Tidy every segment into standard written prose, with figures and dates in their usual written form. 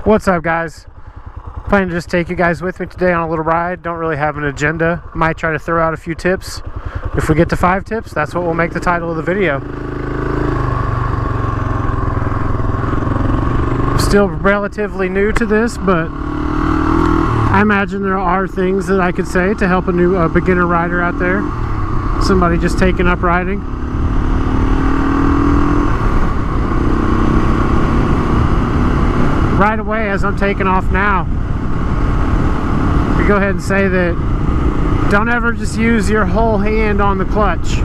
What's up, guys? Planning to just take you guys with me today on a little ride. Don't really have an agenda. Might try to throw out a few tips. If we get to 5 tips, that's what will make the title of the video. I'm still relatively new to this, but I imagine there are things that I could say to help a beginner rider out there. Somebody just taking up riding. Right away, as I'm taking off now, we go ahead and say that don't ever just use your whole hand on the clutch.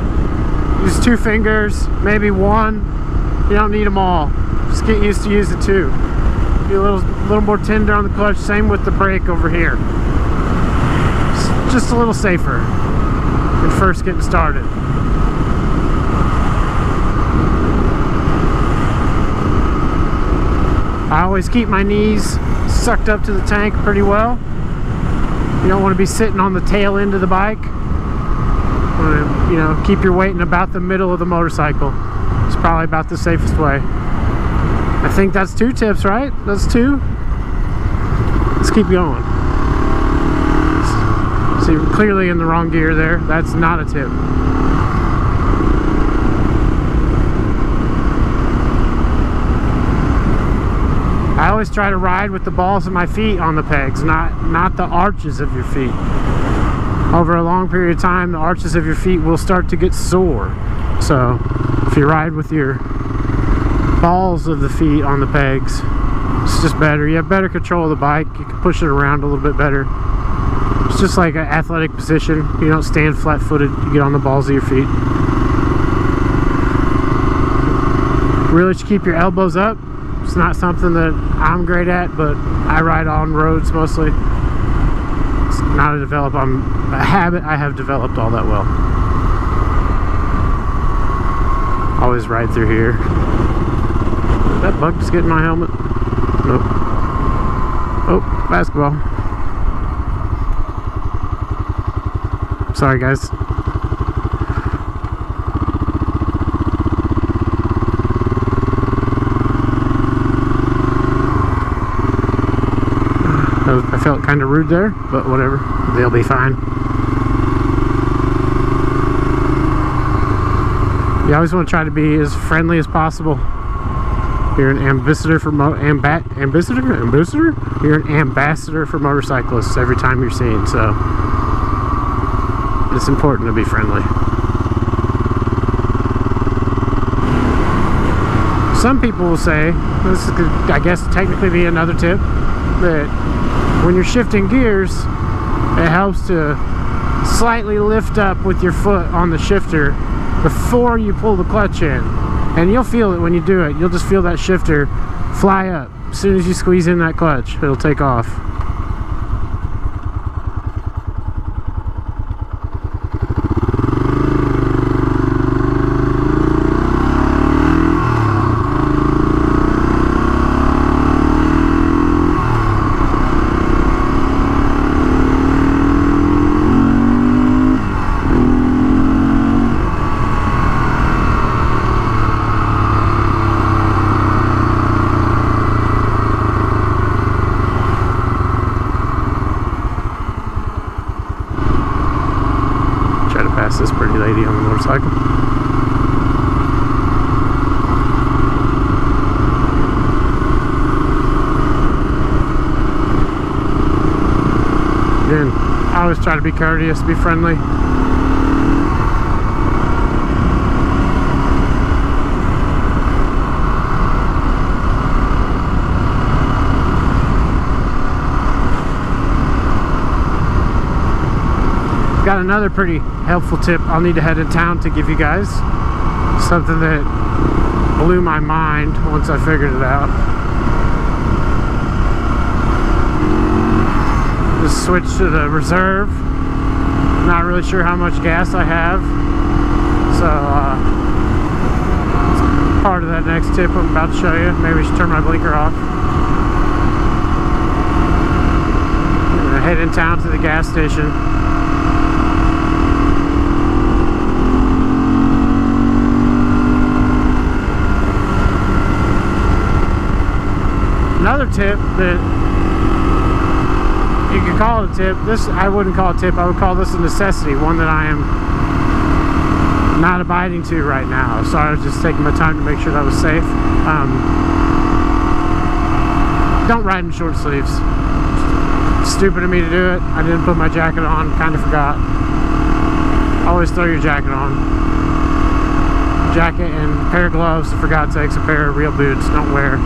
Use 2 fingers, maybe 1. You don't need them all. Just get used to using 2. Be a little more tender on the clutch. Same with the brake over here. Just a little safer when first getting started. I always keep my knees sucked up to the tank pretty well. You don't want to be sitting on the tail end of the bike. You know, keep your weight in about the middle of the motorcycle. It's probably about the safest way. I think that's 2 tips, right? That's 2. Let's keep going. See, we're clearly in the wrong gear there. That's not a tip. I always try to ride with the balls of my feet on the pegs, not the arches of your feet. Over a long period of time, the arches of your feet will start to get sore. So if you ride with your balls of the feet on the pegs, it's just better. You have better control of the bike. You can push it around a little bit better. It's just like an athletic position. You don't stand flat-footed. You get on the balls of your feet. Really should keep your elbows up. It's not something that I'm great at, but I ride on roads mostly. It's not a habit I have developed all that well. Always ride through here. Did that bug just get in my helmet? Nope. Oh, basketball. Sorry, guys. I felt kind of rude there, but whatever. They'll be fine. You always want to try to be as friendly as possible. You're an ambassador for ambassador? You're an ambassador for motorcyclists every time you're seen, so it's important to be friendly. Some people will say, this could, I guess, technically be another tip, that when you're shifting gears, it helps to slightly lift up with your foot on the shifter before you pull the clutch in. And you'll feel it when you do it. You'll just feel that shifter fly up. As soon as you squeeze in that clutch, it'll take off. This pretty lady on the motorcycle. Again, I always try to be courteous, be friendly. Got another pretty helpful tip I'll need to head in town to give you guys. Something that blew my mind once I figured it out. Just switch to the reserve. Not really sure how much gas I have. So it's part of that next tip I'm about to show you. Maybe I should turn my blinker off. I'm gonna head in town to the gas station. Another tip that you could call it a tip. This I wouldn't call it a tip. I would call this a necessity. One that I am not abiding to right now. So I was just taking my time to make sure that I was safe. Don't ride in short sleeves. Stupid of me to do it. I didn't put my jacket on. Kind of forgot. Always throw your jacket on. Jacket and a pair of gloves. For God's sakes, a pair of real boots. Don't wear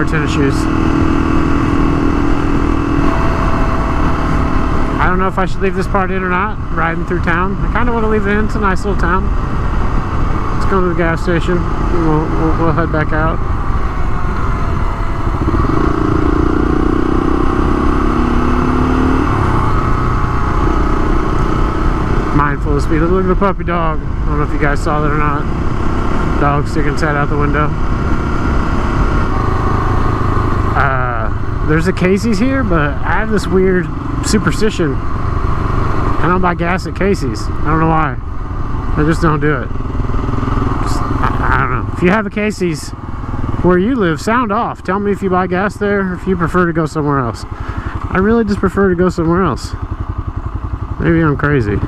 tennis shoes. I don't know if I should leave this part in or not. Riding through town. I kind of want to leave it in. It's a nice little town. Let's go to the gas station. And we'll head back out. Mindful of speed. Look at the puppy dog. I don't know if you guys saw that or not. Dog sticking his head out the window. There's a Casey's here, but I have this weird superstition. I don't buy gas at Casey's. I don't know why. I just don't do it. I don't know. If you have a Casey's where you live, sound off. Tell me if you buy gas there or if you prefer to go somewhere else. I really just prefer to go somewhere else. Maybe I'm crazy.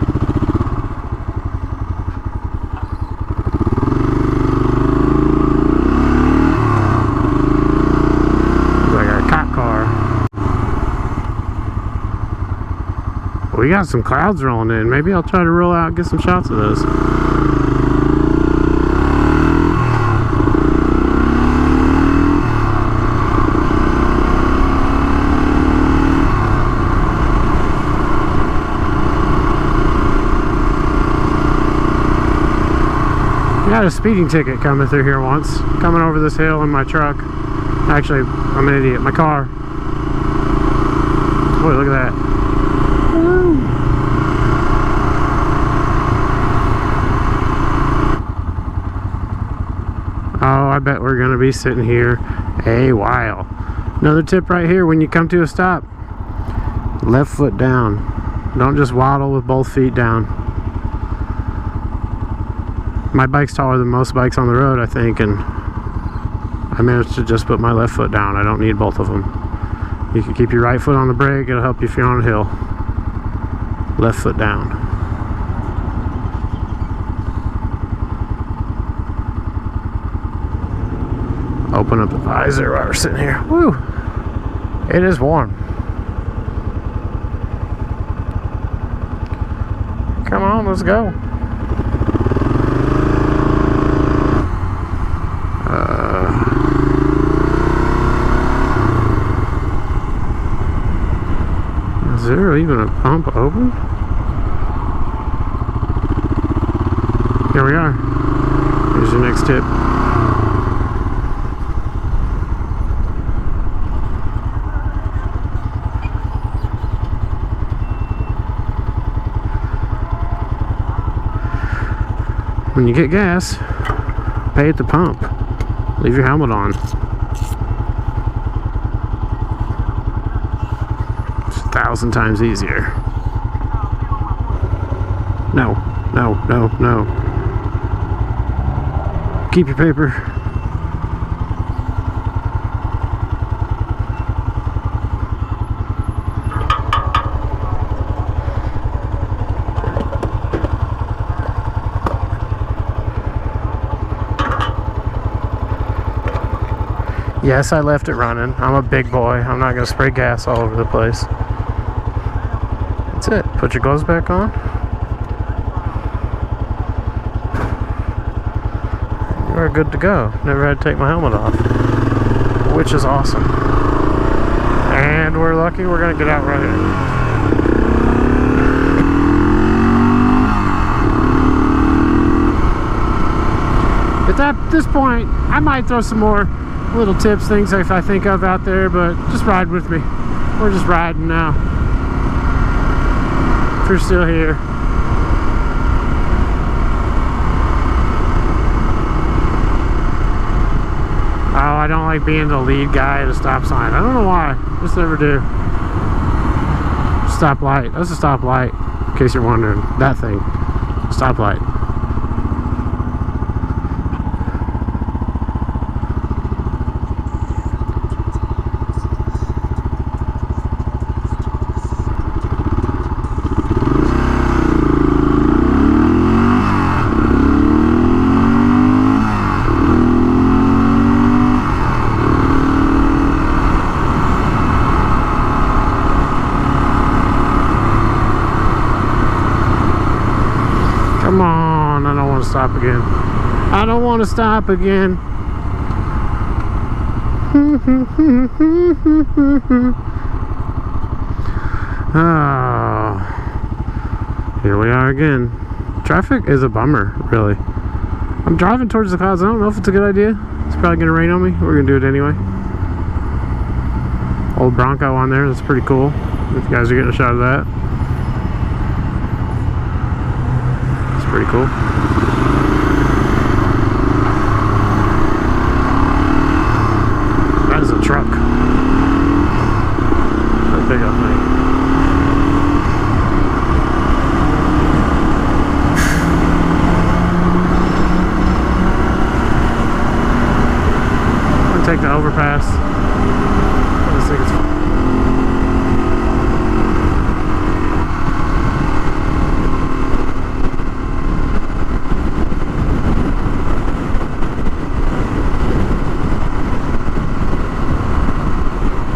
We got some clouds rolling in. Maybe I'll try to roll out and get some shots of those. I got a speeding ticket coming through here once. Coming over this hill in my truck. Actually, I'm an idiot. My car. Boy, look at that. Oh, I bet we're gonna be sitting here a while. Another tip right here: when you come to a stop, left foot down. Don't just waddle with both feet down. My bike's taller than most bikes on the road, I think, and I managed to just put my left foot down. I don't need both of them. You can keep your right foot on the brake. It'll help you if you're on a hill. Left foot down. Open up the visor while we're sitting here. Woo! It is warm. Come on, let's go. Is there even a pump open? Here we are. Here's your next tip. When you get gas, pay at the pump. Leave your helmet on. It's 1,000 times easier. No, no, no, no. Keep your paper. Yes, I left it running. I'm a big boy. I'm not going to spray gas all over the place. That's it. Put your gloves back on. We're good to go. Never had to take my helmet off, which is awesome. And we're lucky we're going to get out right here. At this point, I might throw some more little tips, things if I think of out there, but just ride with me. We're just riding now. If you're still here. Oh, I don't like being the lead guy at a stop sign. I don't know why. Just never do. Stoplight. That's a stoplight, in case you're wondering. That thing. Stoplight. stop again. I don't want to stop again. Oh, here we are again. Traffic is a bummer, really. I'm driving towards the clouds. I don't know if it's a good idea. It's probably gonna rain on me. We're gonna do it anyway. Old Bronco on there. That's pretty cool. If you guys are getting a shot of that, it's pretty cool. That is a truck. That big old thing. Take the overpass. This thing is fun.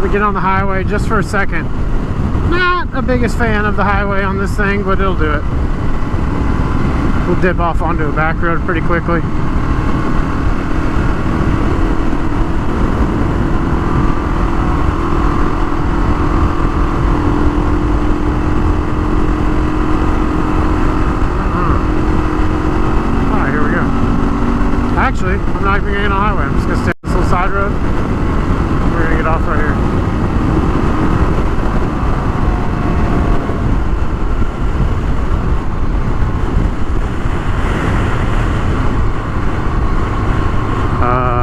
We get on the highway just for a second. Not the biggest fan of the highway on this thing, but it'll do it. We'll dip off onto a back road pretty quickly. Actually, I'm not even going to get on the highway. I'm just going to stay on this little side road. We're going to get off right here.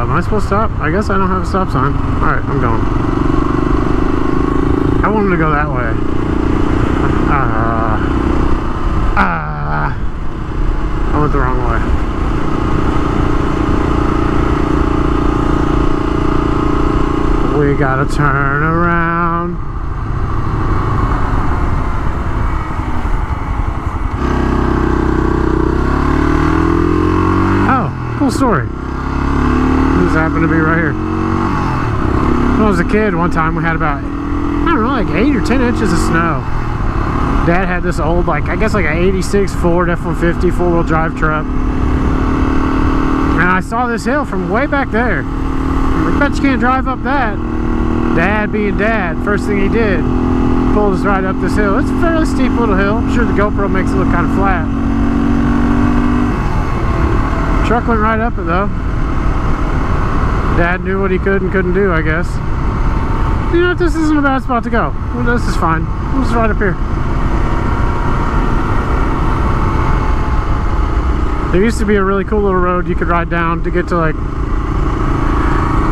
Am I supposed to stop? I guess I don't have a stop sign. Alright, I'm going. I wanted to go that way. I went the wrong way. We gotta turn around. Oh, cool story. This happened to be right here. When I was a kid, one time we had about, I don't know, like 8 or 10 inches of snow. Dad had this old, like, I guess like an 86 Ford F-150 four-wheel drive truck. And I saw this hill from way back there. I bet you can't drive up that. Dad being dad, first thing he did, pulled us right up this hill. It's a fairly steep little hill. I'm sure the GoPro makes it look kind of flat. Truck went right up it though. Dad knew what he could and couldn't do, I guess. You know what, this isn't a bad spot to go. Well, this is fine. We'll just right up here. There used to be a really cool little road you could ride down to get to, like,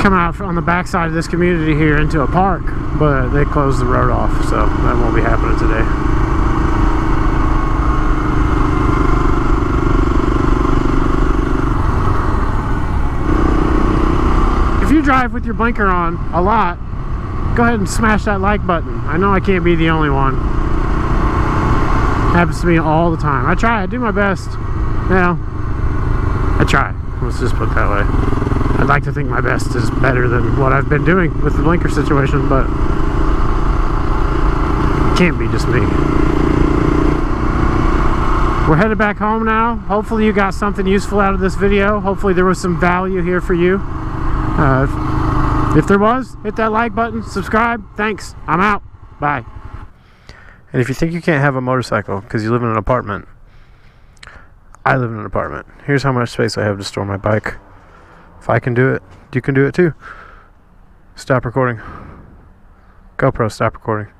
come out on the backside of this community here into a park, but they closed the road off, so that won't be happening today. If you drive with your blinker on a lot, go ahead and smash that like button. I know I can't be the only one. It happens to me all the time. I try, I do my best. Well, I try. Let's just put it that way. I'd like to think my best is better than what I've been doing with the blinker situation, but it can't be just me. We're headed back home now. Hopefully you got something useful out of this video. Hopefully there was some value here for you. If there was, hit that like button, subscribe. Thanks. I'm out. Bye. And if you think you can't have a motorcycle because you live in an apartment, I live in an apartment. Here's how much space I have to store my bike. If I can do it, you can do it too. Stop recording. GoPro, stop recording.